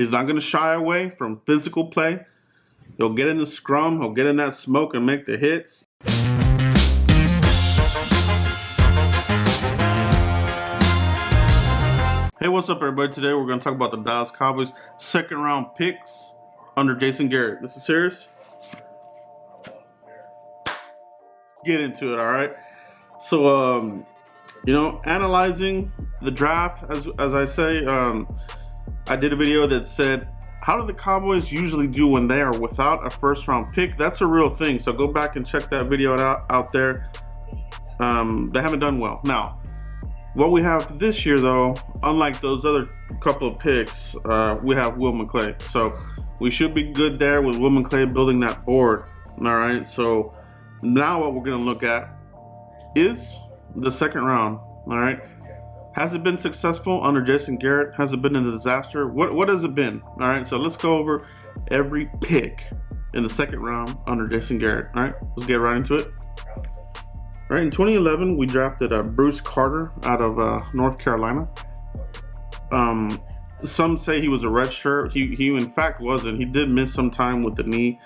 He's not going to shy away from physical play. He'll get in the scrum. He'll get in that smoke and make the hits. Hey, what's up, everybody? Today we're going to talk about the Dallas Cowboys second-round picks under Jason Garrett. This is serious. Get into it, all right? So, analyzing the draft, as I say, I did a video that said, how do the Cowboys usually do when they are without a first-round pick? That's a real thing, so go back and check that video out there. They haven't done well. Now, what we have this year, though, unlike those other couple of picks, we have Will McClay. So we should be good there with Will McClay building that board. All right, so now what we're going to look at is the second round. All right, has it been successful under Jason Garrett? Has it been a disaster? What has it been? All right, so let's go over every pick in the second round under Jason Garrett. All right, let's get right into it. All right, in 2011, we drafted Bruce Carter out of North Carolina. Some say he was a redshirt. He in fact wasn't. He did miss some time with the knee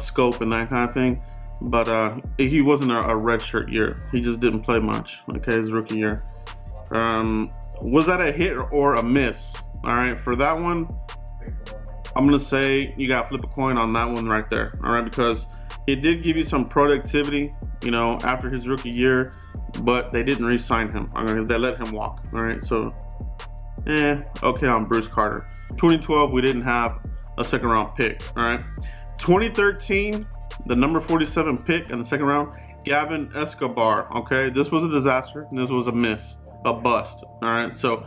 scope and that kind of thing. But he wasn't a redshirt year. He just didn't play much, okay, his rookie year. Was that a hit or a miss? All right, for that one, I'm going to say you got to flip a coin on that one right there. All right, because it did give you some productivity, after his rookie year, but they didn't re-sign him. All right, they let him walk. All right, so, okay on Bruce Carter. 2012, we didn't have a second round pick. All right, 2013, the number 47 pick in the second round, Gavin Escobar. Okay, this was a disaster, and this was a miss, a bust. All right, so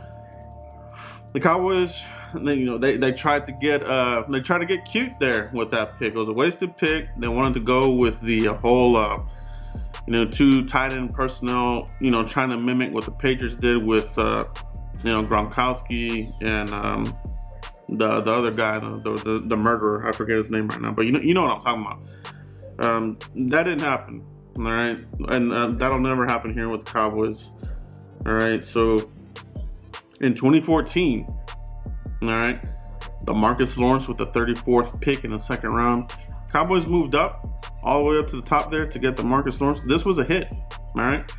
the Cowboys, they tried to get cute there with that pick. It was a wasted pick. They wanted to go with the whole two tight end personnel, trying to mimic what the Patriots did with Gronkowski and the other guy, the murderer. I forget his name right now, but you know what I'm talking about. That didn't happen. All right, and that'll never happen here with the Cowboys. All right, so in 2014, all right, DeMarcus Lawrence with the 34th pick in the second round. Cowboys moved up all the way up to the top there to get DeMarcus Lawrence. This was a hit, all right.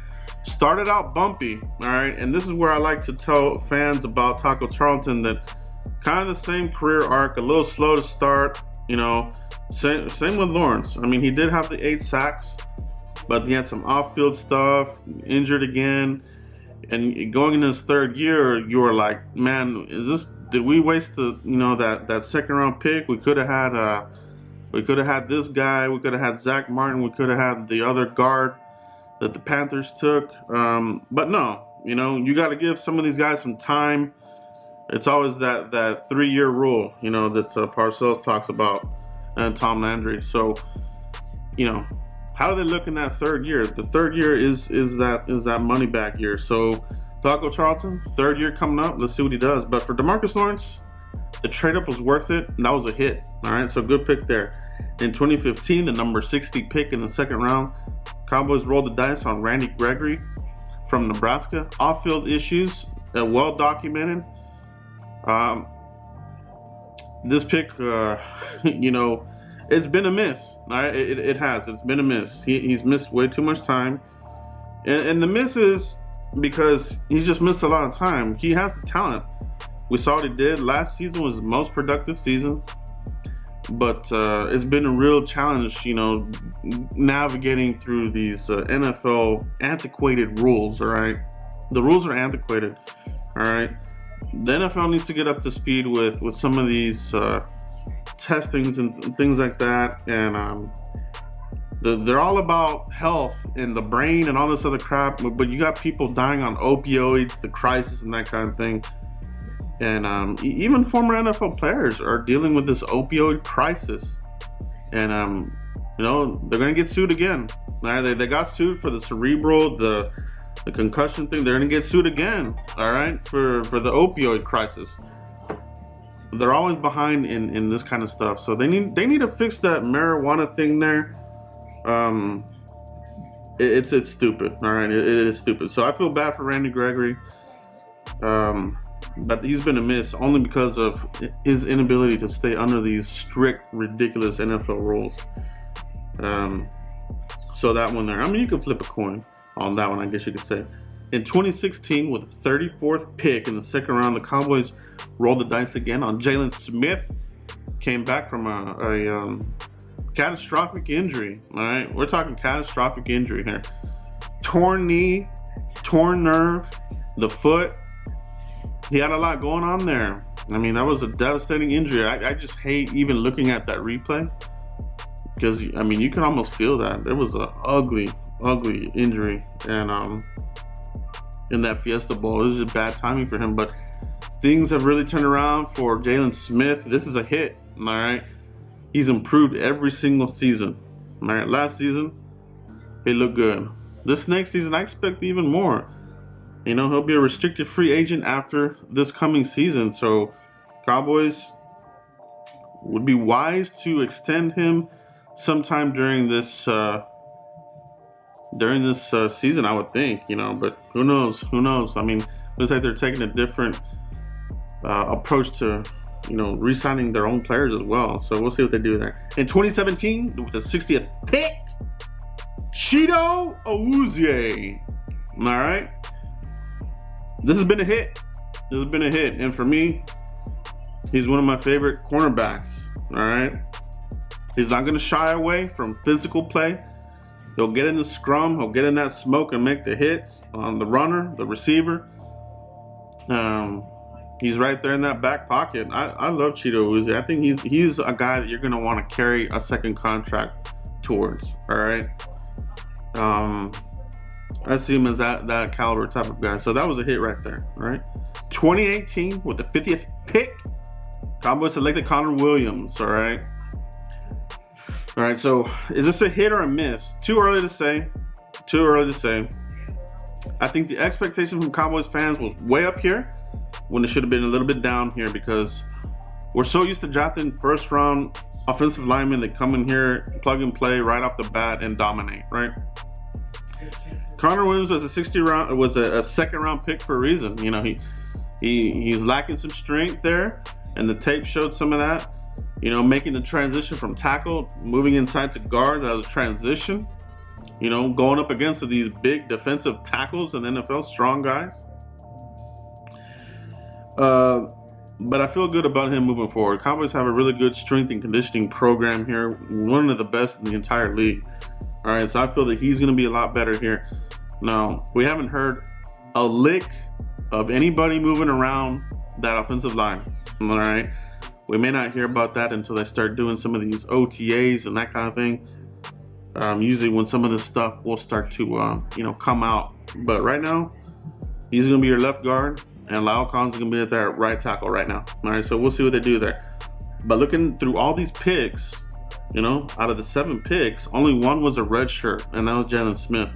Started out bumpy, all right, and this is where I like to tell fans about Taco Charlton that kind of the same career arc, a little slow to start, Same with Lawrence. I mean, he did have the 8 sacks, but he had some off-field stuff, injured again. And going into his third year, you were like, man, did we waste that second round pick? We could have had this guy, we could have had Zach Martin, we could have had the other guard that the Panthers took. But no, you got to give some of these guys some time. It's always that 3-year rule, that Parcells talks about, and Tom Landry. So, how do they look in that third year? The third year is that money back year. So Taco Charlton, third year coming up. Let's see what he does. But for DeMarcus Lawrence, the trade up was worth it, and that was a hit. All right, so good pick there. In 2015, the number 60 pick in the second round, Cowboys rolled the dice on Randy Gregory from Nebraska. Off-field issues, well documented. This pick, it's been a miss. All right, it has. It's been a miss. He's missed way too much time, and the miss is because he's just missed a lot of time. He has the talent. We saw what he did last season was his most productive season, but it's been a real challenge, navigating through these NFL antiquated rules. All right, the rules are antiquated. All right, the NFL needs to get up to speed with some of these testings and things like that, and they're all about health and the brain and all this other crap, but you got people dying on opioids, the crisis and that kind of thing, and even former NFL players are dealing with this opioid crisis, and they're gonna get sued again. All right, they got sued for the cerebral, the concussion thing. They're gonna get sued again, all right, for the opioid crisis. They're always behind in this kind of stuff, so they need to fix that marijuana thing there. It's stupid. All right, it is stupid. So I feel bad for Randy Gregory. but he's been a miss only because of his inability to stay under these strict, ridiculous NFL rules. So that one there, I mean, you could flip a coin on that one, I guess you could say. In 2016, with the 34th pick in the second round, the Cowboys rolled the dice again on Jaylon Smith. Came back from a catastrophic injury. All right, we're talking catastrophic injury here. Torn knee, torn nerve, the foot. He had a lot going on there. I mean, that was a devastating injury. I just hate even looking at that replay because, I mean, you can almost feel that. There was an ugly injury. And in that Fiesta Bowl, it was just bad timing for him. But things have really turned around for Jaylon Smith. This is a hit, all right? He's improved every single season. All right, last season, he looked good. This next season, I expect even more. You know, he'll be a restricted free agent after this coming season. So Cowboys would be wise to extend him sometime during this season, I would think, you know, but who knows? I mean, looks like they're taking a different approach to, you know, re-signing their own players as well. So we'll see what they do there. In 2017, with the 60th pick, Chidobe Awuzie. All right. This has been a hit. And for me, he's one of my favorite cornerbacks. All right. He's not going to shy away from physical play. He'll get in the scrum. He'll get in that smoke and make the hits on the runner, the receiver. He's right there in that back pocket. I love Chidobe Awuzie. I think he's a guy that you're going to want to carry a second contract towards. All right. I see him as that caliber type of guy. So that was a hit right there. All right. 2018 with the 50th pick, Cowboys selected Connor Williams. All right. All right. So is this a hit or a miss? Too early to say. I think the expectation from Cowboys fans was way up here when it should have been a little bit down here because we're so used to drafting first round offensive linemen that come in here, plug and play right off the bat and dominate, right? Connor Williams was a second round pick for a reason. You know, he's lacking some strength there, and the tape showed some of that. You know, making the transition from tackle, moving inside to guard, that was a transition. You know, going up against these big defensive tackles in the NFL, strong guys. But I feel good about him moving forward. Cowboys have a really good strength and conditioning program here, one of the best in the entire league. All right, so I feel that he's going to be a lot better here. Now, we haven't heard a lick of anybody moving around that offensive line. All right, we may not hear about that until they start doing some of these OTAs and that kind of thing. Usually when some of this stuff will start to, come out. But right now, he's going to be your left guard, and La'el Collins is going to be at that right tackle right now. All right, so we'll see what they do there. But looking through all these picks, you know, out of the 7 picks, only one was a red shirt, and that was Jaylon Smith.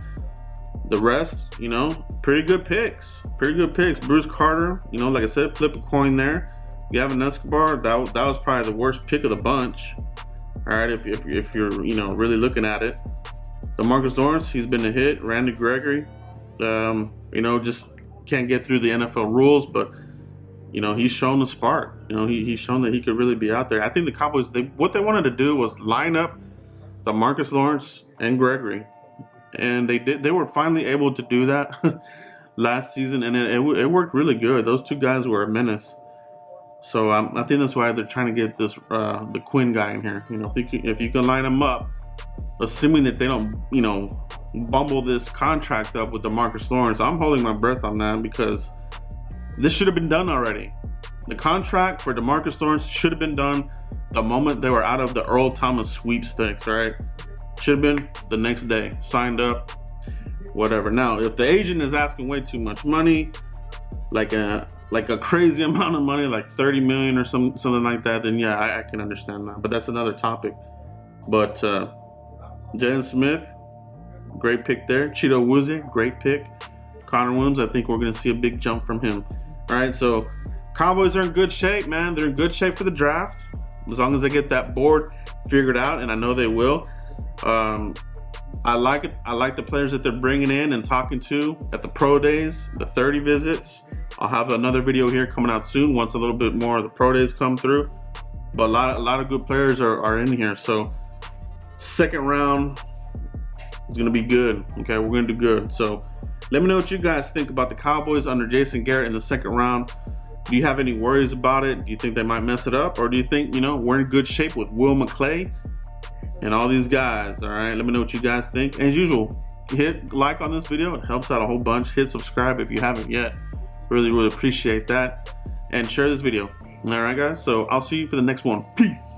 The rest, you know, pretty good picks. Bruce Carter, you know, like I said, flip a coin there. Gavin Escobar, that was probably the worst pick of the bunch. All right, if you're, you know, really looking at it. DeMarcus Lawrence, he's been a hit. Randy Gregory, just can't get through the NFL rules, but you know, he's shown the spark. You know, he's shown that he could really be out there. I think the Cowboys, what they wanted to do was line up DeMarcus Lawrence and Gregory, and they did. They were finally able to do that last season, and it worked really good. Those two guys were a menace. So I think that's why they're trying to get this the Quinn guy in here. You know, if you can line them up, assuming that they don't, you know, bumble this contract up with DeMarcus Lawrence. I'm holding my breath on that because this should have been done already. The contract for DeMarcus Lawrence should have been done the moment they were out of the Earl Thomas sweepstakes, right? Should have been the next day. Signed up, whatever. Now, if the agent is asking way too much money, like a crazy amount of money, like $30 million or something like that, then yeah, I can understand that. But that's another topic. But Jaylon Smith, great pick there. Chidobe Awuzie, great pick. Connor Williams, I think we're going to see a big jump from him. All right, so Cowboys are in good shape, man. They're in good shape for the draft. As long as they get that board figured out, and I know they will. I like it. I like the players that they're bringing in and talking to at the pro days, the 30 visits. I'll have another video here coming out soon once a little bit more of the pro days come through. But a lot of good players are in here. So second round is gonna be good. Okay, we're gonna do good. So let me know what you guys think about the Cowboys under Jason Garrett in the second round. Do you have any worries about it? Do you think they might mess it up, or do you think, you know, we're in good shape with Will McClay and all these guys? All right, let me know what you guys think. And as usual, hit like on this video. It helps out a whole bunch. Hit subscribe if you haven't yet. Really appreciate that. And share this video. All right, guys. So I'll see you for the next one. Peace.